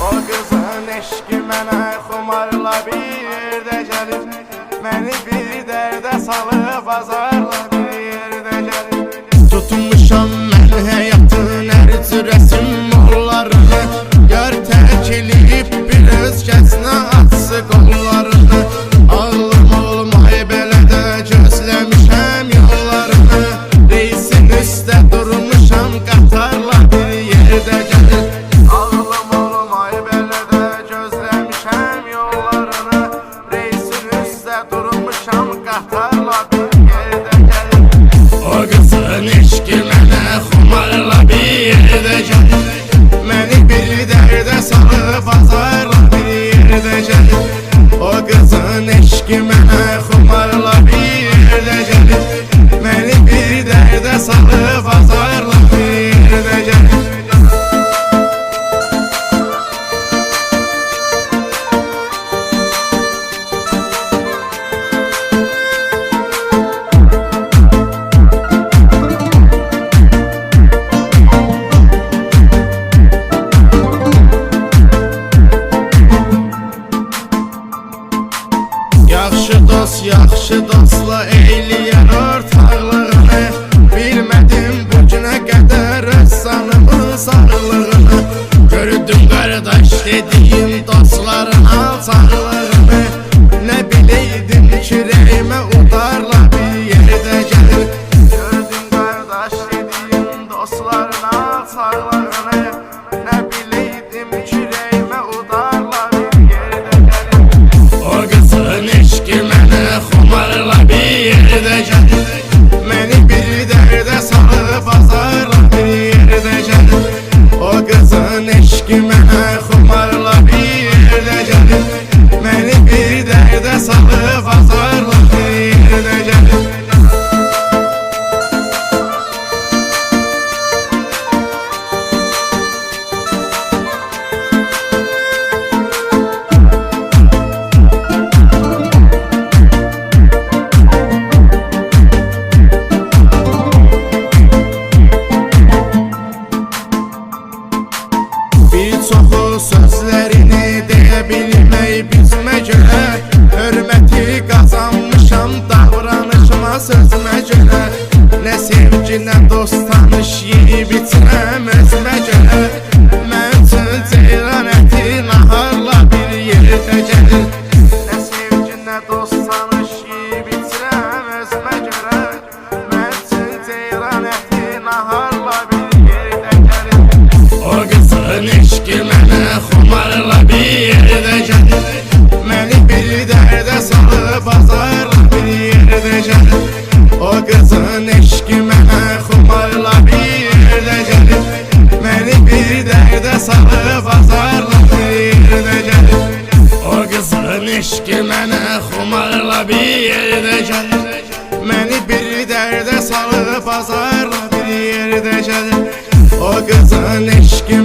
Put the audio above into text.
O qızın eşqi mənə xumarla bir yerdə gəlir, məni bir dərdə salıb azarla bir yerdə gəlir. Tutmuşam mən həyatın hər cürəsim mollarını, yar tərk eləyib bir özgəsinə atsı qollarını. Ağlım olmay belə də gözləmişəm yollarını, reisin üstə durmuşam qatarla bir yerdə gəlir. Ağlım olmay belə də gözləmişəm yollarını, reisin üstə durmuşam qatarla bir yerdə gəlir. O qızın eşqi mənə xumarla bir yerdə gəlir, məni bir dərdə salıb azarla bir yerdə gəlir. O qızın eşqi mənə xumarla bir yerdə gəlir, məni bir dərdə salıb azarla bir yerdə gəlir. Yaxşı dostla eyləyər ortaqlığını, bilmədim bu günə qədər öz sanımın sağlığını. Gördüm qardaş dediyim dostların alçaqlığını, nə biləydim ki rəyimə udarla bir yerdə gəlir. Gördüm qardaş dediyim dostların alçaqlığını, nə biləydim ki rəyimə udarla bir yerdə gəlir. O qızın eşqi mənə xumarla bir yerdə gəlir, məni bir dərdə salıb azarla bir yerdə gəlir. O qızın eşqi mənə xumarla bir yerdə gəlir, məni bir dərdə salıb azarla bir yerdə gəlir. Sözlərini deyə bilmək bizmə görə, hörməti qazanmışam davranışıma sözümə görə. Nə sevgi, nə dost tanış yeyib içirəm özümə görə. Mən üçün ceyran əti naharla bir yerdə gəlir. Nə sevgi, nə dost tanış yeyib içirəm özümə görə. Mən üçün ceyran əti naharla bir yerdə gəlir. O qızın eşqi mənə xumarla bir yerdə gəlir, məni bir dərdə salıb azarla bir yerdə gəlir. O qızın eşqi mənə xumarla bir yerdə gəlir, məni bir dərdə salıb azarla bir yerdə gəlir. O qızın eşqi mənə xumarla bir yerdə gəlir, məni bir dərdə salıb azarla bir yerdə gəlir. O qızın eşqi